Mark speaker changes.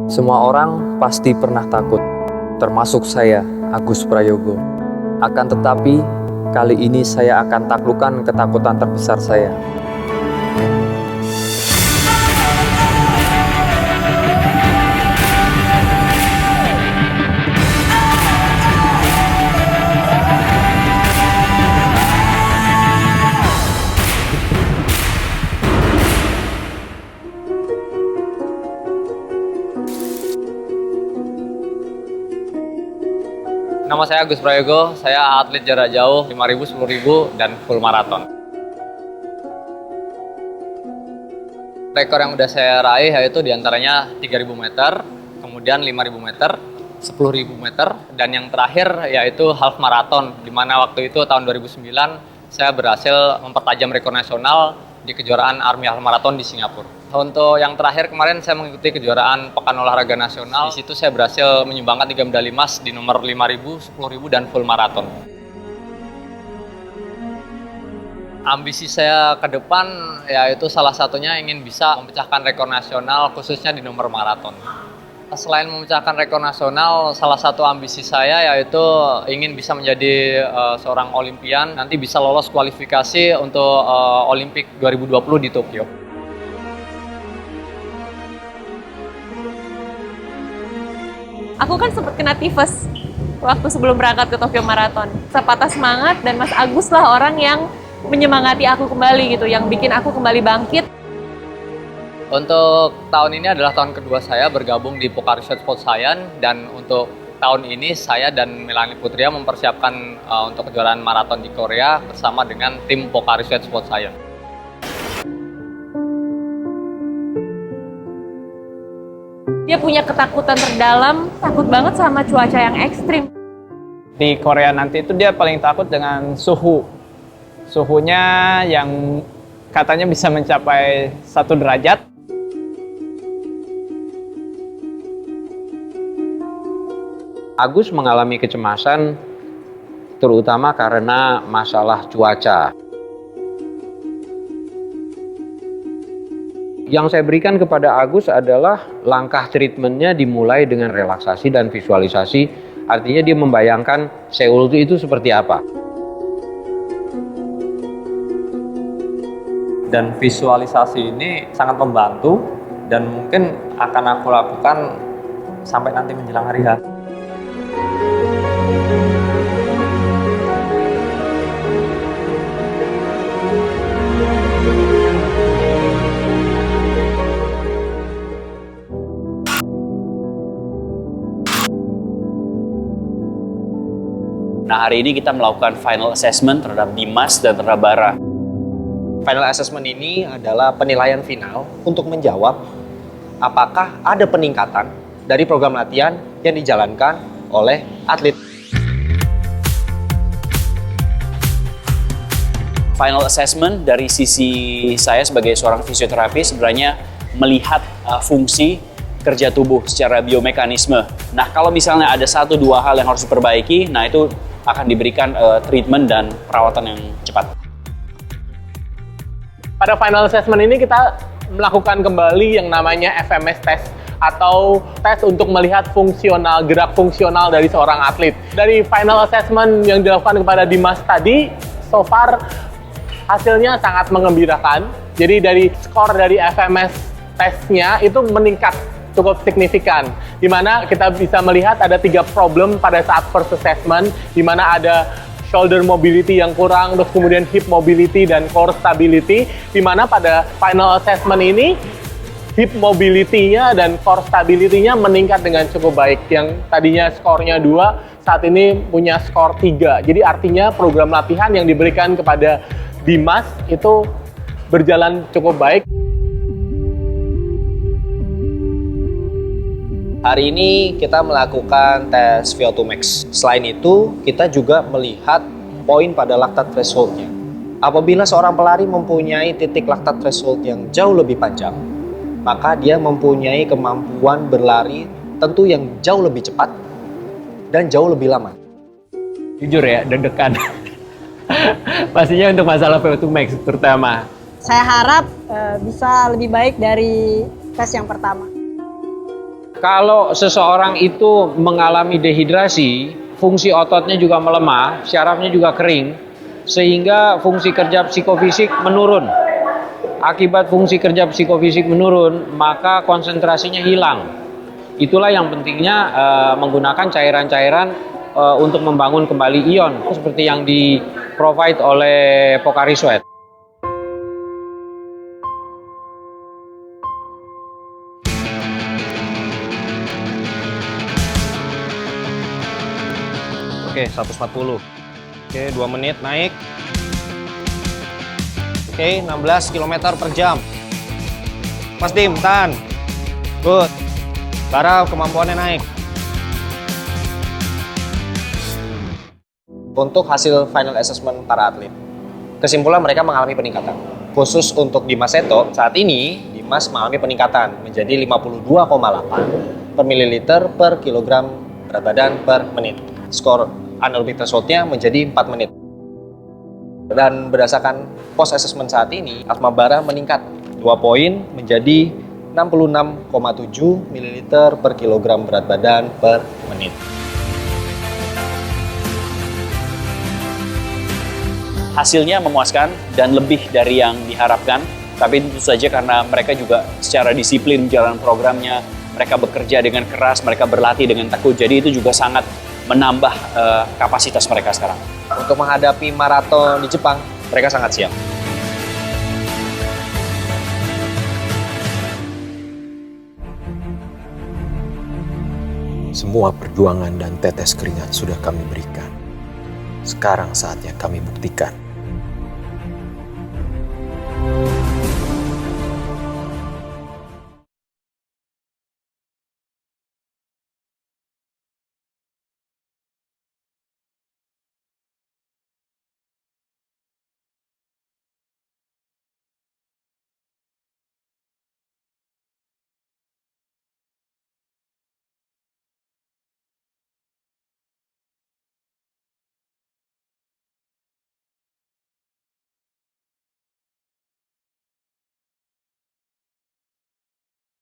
Speaker 1: Semua orang pasti pernah takut, termasuk saya, Agus Prayogo. Akan tetapi, kali ini saya akan taklukkan ketakutan terbesar saya. Nama saya Agus Prayogo, saya atlet jarak jauh 5.000, 10.000, dan full maraton. Rekor yang udah saya raih yaitu diantaranya 3.000 meter, kemudian 5.000 meter, 10.000 meter, dan yang terakhir yaitu half marathon, di mana waktu itu tahun 2009 saya berhasil mempertajam rekor nasional di kejuaraan Army Half Marathon di Singapura. Untuk yang terakhir kemarin saya mengikuti kejuaraan Pekan Olahraga Nasional. Di situ saya berhasil menyumbangkan 3 medali emas di nomor 5.000, 10.000, dan full maraton. Ambisi saya ke depan yaitu salah satunya ingin bisa memecahkan rekor nasional khususnya di nomor maraton. Selain memecahkan rekor nasional, salah satu ambisi saya yaitu ingin bisa menjadi seorang olimpian, nanti bisa lolos kualifikasi untuk Olimpik 2020 di Tokyo.
Speaker 2: Aku kan sempat kena tifus waktu sebelum berangkat ke Tokyo Marathon. Sepatah semangat dan Mas Agus lah orang yang menyemangati aku kembali gitu, yang bikin aku kembali bangkit.
Speaker 1: Untuk tahun ini adalah tahun kedua saya bergabung di Pocari Sweat Sport Science, dan untuk tahun ini saya dan Melanie Putria mempersiapkan untuk kejuaraan maraton di Korea bersama dengan tim Pocari Sweat Sport Science.
Speaker 2: Dia punya ketakutan terdalam, takut banget sama cuaca yang ekstrim.
Speaker 3: Di Korea nanti itu dia paling takut dengan suhu. Suhunya yang katanya bisa mencapai 1 derajat.
Speaker 4: Agus mengalami kecemasan terutama karena masalah cuaca. Yang saya berikan kepada Agus adalah langkah treatmentnya dimulai dengan relaksasi dan visualisasi. Artinya dia membayangkan Seoul itu seperti apa.
Speaker 1: Dan visualisasi ini sangat membantu dan mungkin akan aku lakukan sampai nanti menjelang hari H.
Speaker 5: Nah, hari ini kita melakukan final assessment terhadap Dimas dan terhadap Bara.
Speaker 6: Final assessment ini adalah penilaian final untuk menjawab apakah ada peningkatan dari program latihan yang dijalankan oleh atlet.
Speaker 5: Final assessment dari sisi saya sebagai seorang fisioterapi sebenarnya melihat fungsi kerja tubuh secara biomekanisme. Nah, kalau misalnya ada 1-2 hal yang harus diperbaiki, nah itu akan diberikan treatment dan perawatan yang cepat.
Speaker 3: Pada final assessment ini kita melakukan kembali yang namanya FMS test atau tes untuk melihat gerak fungsional dari seorang atlet. Dari final assessment yang dilakukan kepada Dimas tadi, so far hasilnya sangat mengembirakan. Jadi dari skor dari FMS tesnya itu meningkat cukup signifikan, di mana kita bisa melihat ada 3 problem pada saat first assessment, di mana ada shoulder mobility yang kurang, terus kemudian hip mobility dan core stability, di mana pada final assessment ini hip mobility-nya dan core stability-nya meningkat dengan cukup baik. Yang tadinya skornya 2, saat ini punya skor 3. Jadi artinya program latihan yang diberikan kepada Dimas itu berjalan cukup baik.
Speaker 6: Hari ini kita melakukan tes VO2 max. Selain itu, kita juga melihat poin pada lactate threshold-nya. Apabila seorang pelari mempunyai titik lactate threshold yang jauh lebih panjang, maka dia mempunyai kemampuan berlari tentu yang jauh lebih cepat dan jauh lebih lama.
Speaker 3: Jujur ya, deg-degan. Pastinya untuk masalah VO2 max terutama.
Speaker 7: Saya harap bisa lebih baik dari tes yang pertama.
Speaker 4: Kalau seseorang itu mengalami dehidrasi, fungsi ototnya juga melemah, syarafnya juga kering, sehingga fungsi kerja psikofisik menurun. Akibat fungsi kerja psikofisik menurun, maka konsentrasinya hilang. Itulah yang pentingnya menggunakan cairan-cairan untuk membangun kembali ion, seperti yang di-provide oleh Pocari Sweat.
Speaker 6: Oke, 140. Oke, 2 menit naik. Oke, 16 km per jam. Mas Dim, tahan. Good. Bara kemampuannya naik. Untuk hasil final assessment para atlet, kesimpulan mereka mengalami peningkatan. Khusus untuk Dimas Seto, saat ini Dimas mengalami peningkatan menjadi 52,8 per mililiter per kilogram berat badan per menit. Skor anaerobic threshold-nya menjadi 4 menit. Dan berdasarkan post assessment saat ini, Asma Bara meningkat 2 poin menjadi 66,7 ml per kilogram berat badan per menit.
Speaker 5: Hasilnya memuaskan dan lebih dari yang diharapkan, tapi tentu saja karena mereka juga secara disiplin menjalankan programnya, mereka bekerja dengan keras, mereka berlatih dengan tekun, jadi itu juga sangat menambah kapasitas mereka sekarang.
Speaker 6: Untuk menghadapi maraton di Jepang, mereka sangat siap.
Speaker 7: Semua perjuangan dan tetes keringat sudah kami berikan. Sekarang saatnya kami buktikan